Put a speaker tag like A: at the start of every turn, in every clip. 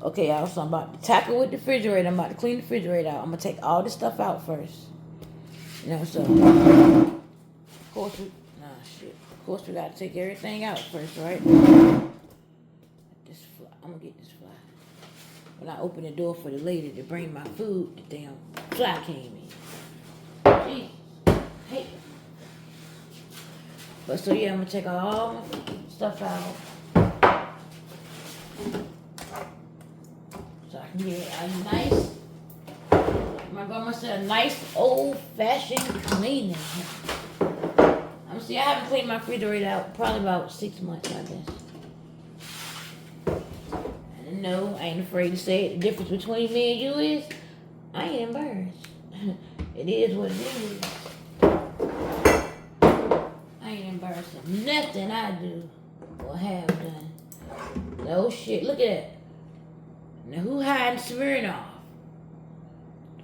A: Okay, y'all, so I'm about to tackle with the refrigerator. I'm about to clean the refrigerator out. I'm gonna take all this stuff out first. You know, so of course we shit. Of course we gotta take everything out first, right? This fly, I'm gonna get this fly. When I open the door for the lady to bring my food, the damn fly came in. Jeez. Hey. But so yeah, I'm gonna take all my stuff out so I can get a nice. My grandma said a nice old-fashioned cleaning. See, I haven't cleaned my refrigerator out probably about 6 months, I guess. And no, I ain't afraid to say it. The difference between me and you is I ain't embarrassed. It is what it is. I ain't embarrassed of nothing I do or have done. No shit. Look at that. Now who hiding Smirnoff?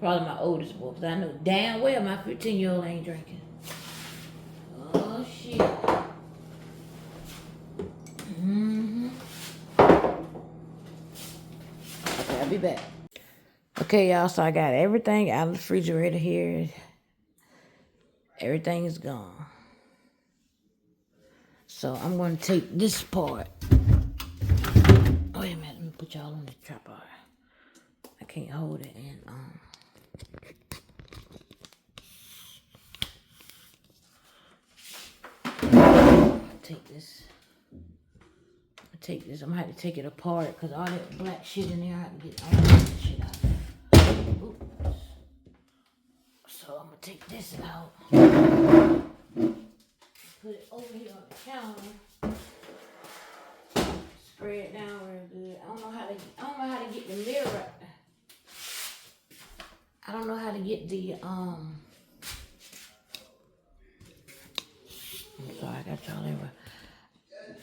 A: Probably my oldest boy, because I know damn well my 15-year-old ain't drinking. Oh shit. Mm-hmm. Okay, I'll be back. Okay, y'all, so I got everything out of the refrigerator here. Everything is gone. So I'm going to take this part. Wait a minute, let me put y'all on the tripod. I can't hold it and take this. I'm gonna have to take it apart because all that black shit in there, I have to get all that shit out. Oops. So I'm gonna take this out. Put it over here on the counter. Spray it down real good. I don't know how to get the mirror. I don't know how to get the I'm sorry, I got y'all everywhere.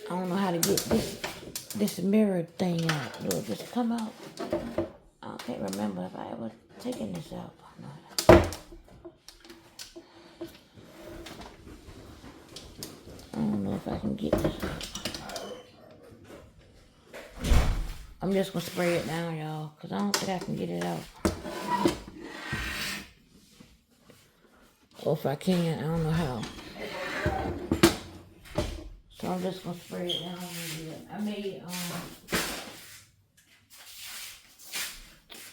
A: I don't know how to get this mirror thing out. Do it just come out? I can't remember if I ever taken this out or not. I don't know if I can get this out. I'm just gonna spray it down, y'all, because I don't think I can get it out. Or if I can, I don't know how. So I'm just gonna spray it down a little bit.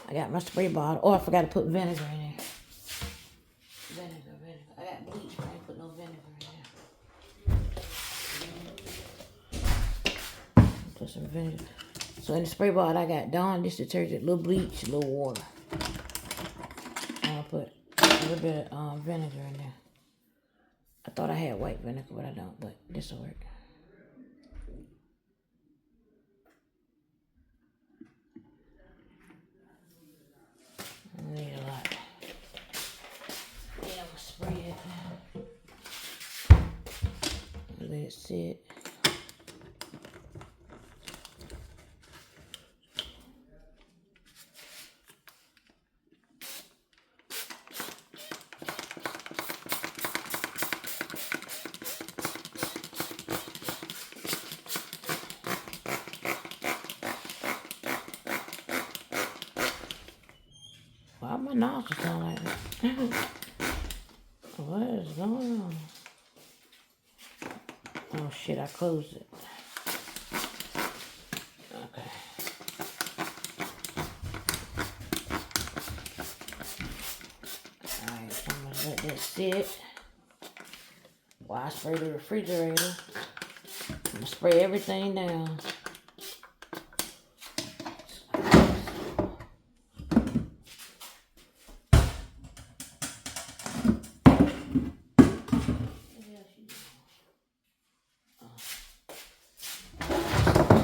A: I got my spray bottle. Oh, I forgot to put vinegar in there. Vinegar. I got bleach, but I ain't put no vinegar in there. Put some vinegar. So in the spray bottle, I got Dawn dish detergent, little bleach, a little water. And I'll put a little bit of vinegar in there. I thought I had white vinegar, but I don't. But this will work. I need a lot. Yeah, I'm gonna spray it. Let it sit. Why my nostrils sound like that? What is going on? Oh shit, I closed it. Okay. Alright, so I'm gonna let that sit. While I spray the refrigerator, I'm gonna spray everything down.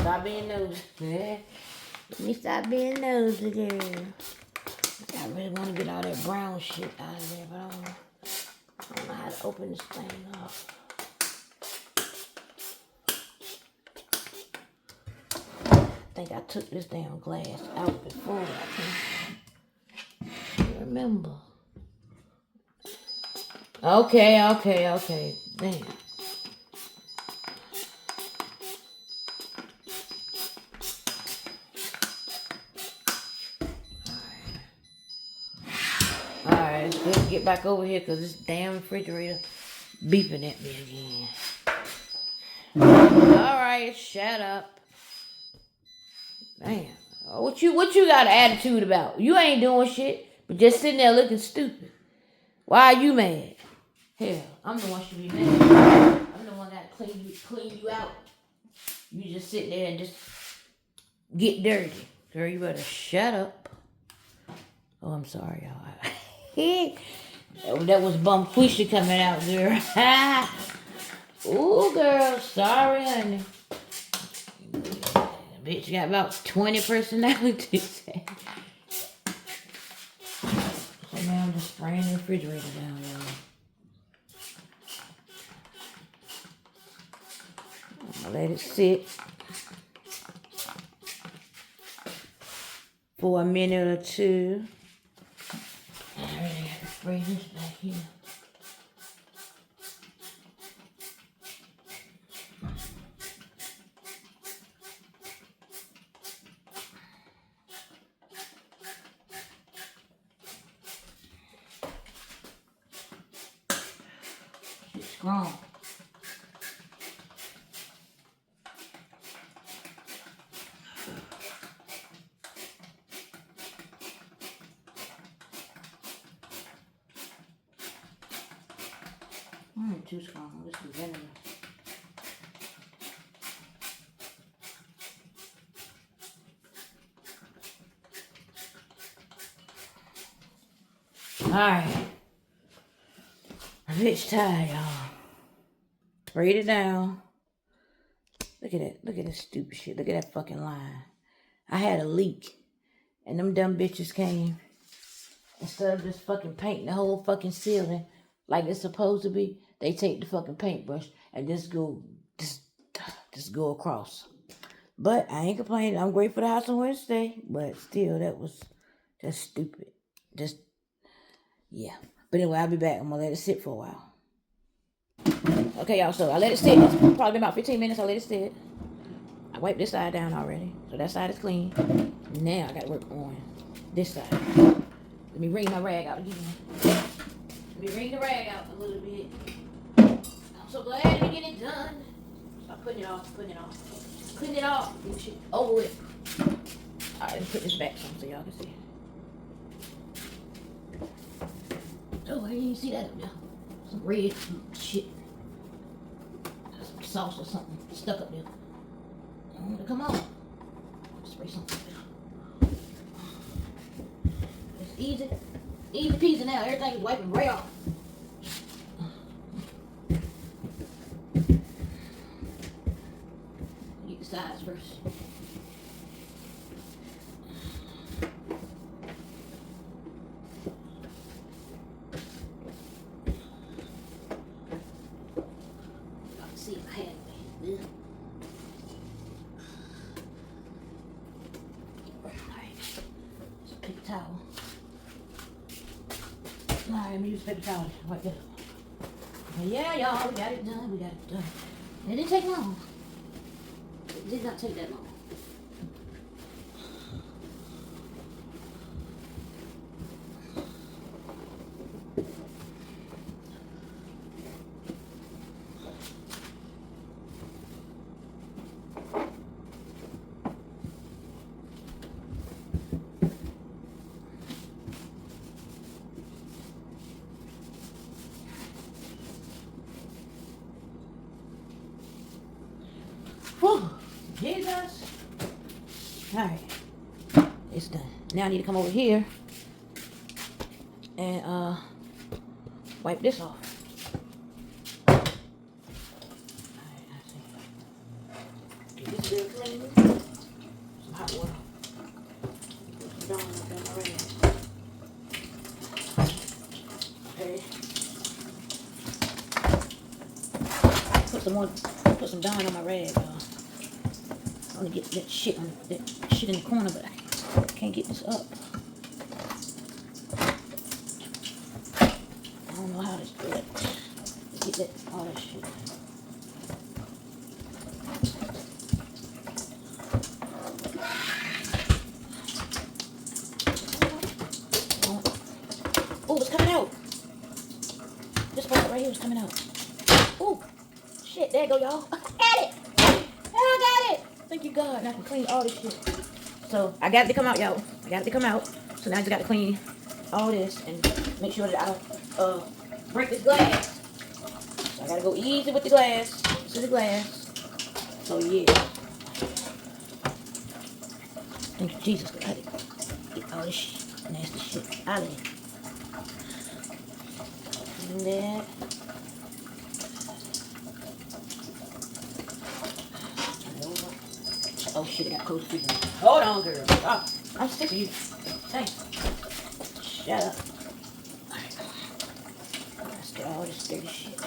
A: Stop being nosy. Let me stop being nosy, girl. I really want to get all that brown shit out of there, but I don't know how to open this thing up. I think I took this damn glass out before. I can't remember. Okay. Damn. Let's get back over here because this damn refrigerator beeping at me again. Alright, shut up. Damn. What you got an attitude about? You ain't doing shit, but just sitting there looking stupid. Why are you mad? Hell, I'm the one should be mad. I'm the one that clean you out. You just sit there and just get dirty. Girl, you better shut up. Oh, I'm sorry, y'all. That was Bumquisha coming out, girl. Ooh, girl, sorry, honey. Bitch got about 20 personalities. So now I'm just spraying the refrigerator down, y'all. I'm gonna let it sit for a minute or two. I really have to spray this back here. It's strong. Too strong. This is vinegar. Alright. I'm bitch tired, y'all. Sprayed it down. Look at that. Look at this stupid shit. Look at that fucking line. I had a leak. And them dumb bitches came. Instead of just fucking painting the whole fucking ceiling like it's supposed to be, they take the fucking paintbrush and just go across. But I ain't complaining. I'm grateful to have somewhere to stay. But still, that was just stupid. Yeah. But anyway, I'll be back. I'm gonna let it sit for a while. Okay, y'all. So I let it sit. It's probably been about 15 minutes. I let it sit. I wiped this side down already. So that side is clean. Now I gotta work on this side. Let me wring my rag out again. Let me wring the rag out a little bit. I'm so glad to get it done. Stop putting it off. Clean it off. Get shit over with. Alright, let me put this back so y'all can see. Oh, I didn't even see that up there. Some red shit. Some sauce or something stuck up there. I want it to come out. Spray something up there. It's easy. Easy peasy now. Everything is wiping right off. Get the sides first. See if I had it. Alright. Just a paper towel. Alright, let me use a paper towel. Wipe that up. Yeah, y'all, we got it done. It didn't take long. It did not take that long. Whew, Jesus. Alright. It's done. Now I need to come over here and wipe this off. Alright, I see. Get this real clean. Some hot water. Put some Dawn up in my rag. Okay. Put some Dawn on my rag, y'all. I want to get that shit in the corner, but I can't get this up. I don't know how to do it. Get all that shit. Oh, it's coming out. right here was coming out. Ooh, shit, there you go, y'all. I got it. I got it. Thank you, God. And I can clean all this shit. So I got it to come out, y'all. I got it to come out. So now I just got to clean all this and make sure that I don't break this glass. So I got to go easy with the glass. This is the glass. So yeah. Thank you, Jesus. Cut it. Get all this nasty shit out of here. And that. Oh shit, I got close to you. Hold on, girl. Oh, I'm sick of you. Thanks. Shut up. Alright. Let's get all this dirty shit.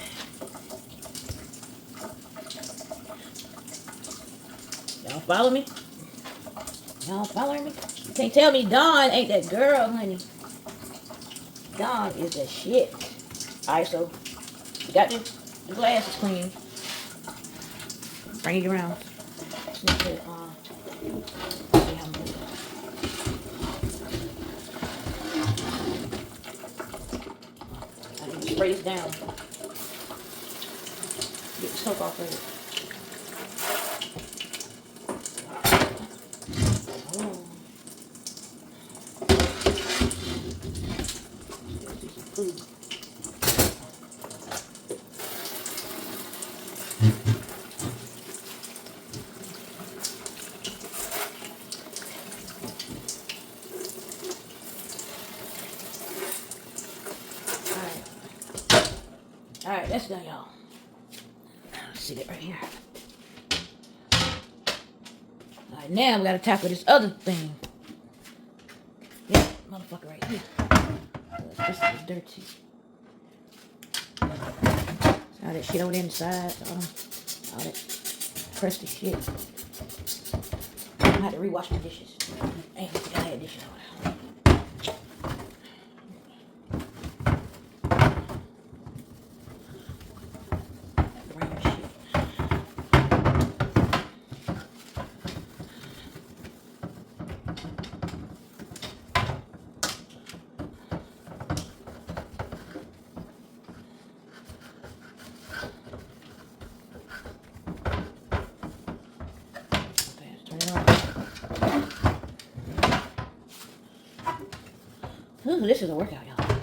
A: Y'all follow me? Y'all following me? You can't tell me Dawn ain't that girl, honey. Dawn is that shit. Alright, so you got the glass is clean. Bring it around. Just need to, see how much. I need to spray this down. Get the soap off of it. Food. Alright, that's done, y'all. See it right here. Alright, now we gotta tackle this other thing. Yeah, motherfucker right here. This is dirty. All that shit over there inside, all that crusty shit. I'm gonna have to rewash my dishes. I ain't think I had dishes on. Ooh, this is a workout, y'all.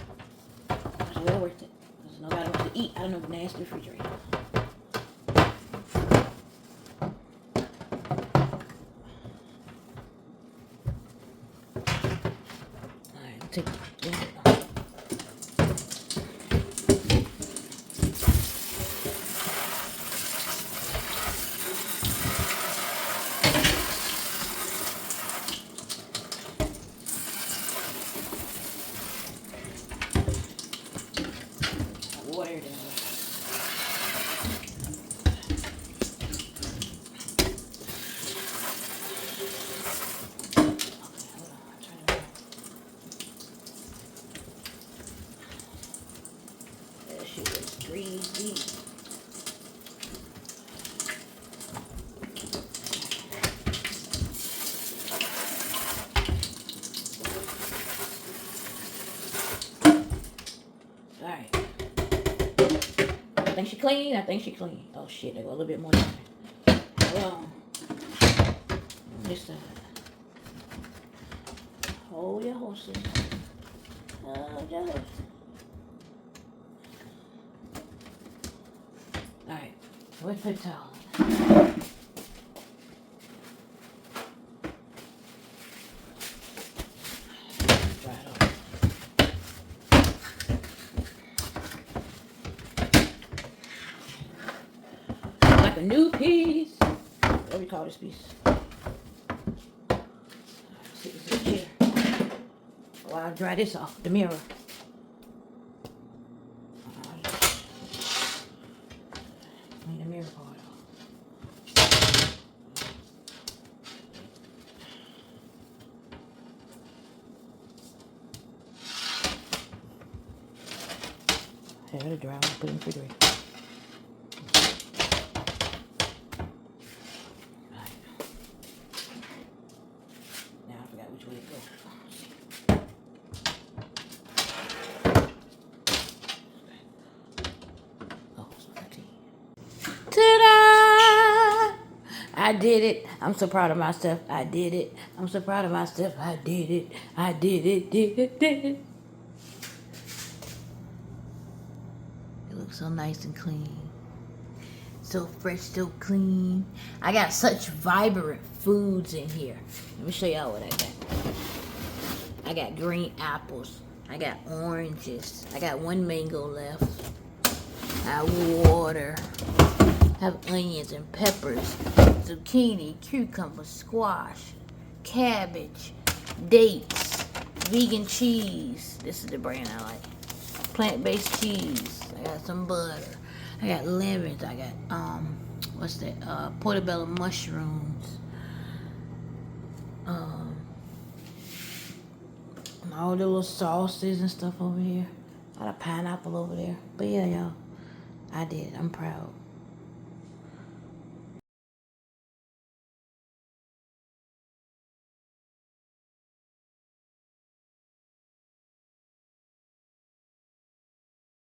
A: It's well worth it. Because nobody wants to eat out of no nasty refrigerator. Alright, take it. Water down. That shit was greasy. Alright. I think she clean. I think she clean. Oh shit, there go a little bit more down there. Hold on. This side. Hold your horses. Hold your horses. Alright. Wet paper towel. Dry it off. Like a new piece. What do we call this piece? Sit this in here. While I dry this off the mirror. Clean the mirror part off. Let it dry. Put it in the refrigerator. Which way to go? I did it. I'm so proud of myself. I did it. I'm so proud of myself. I did it. I did it. Did it. Did it. It looks so nice and clean. So fresh, so clean. I got such vibrant foods in here. Let me show y'all what I got. I got green apples. I got oranges. I got one mango left. I have water. I have onions and peppers, zucchini, cucumber, squash, cabbage, dates, vegan cheese. This is the brand I like. Plant-based cheese. I got some butter. I got lemons. I got what's that? Portobello mushrooms. All the little sauces and stuff over here. Got a pineapple over there. But yeah, y'all, I did it. I'm proud.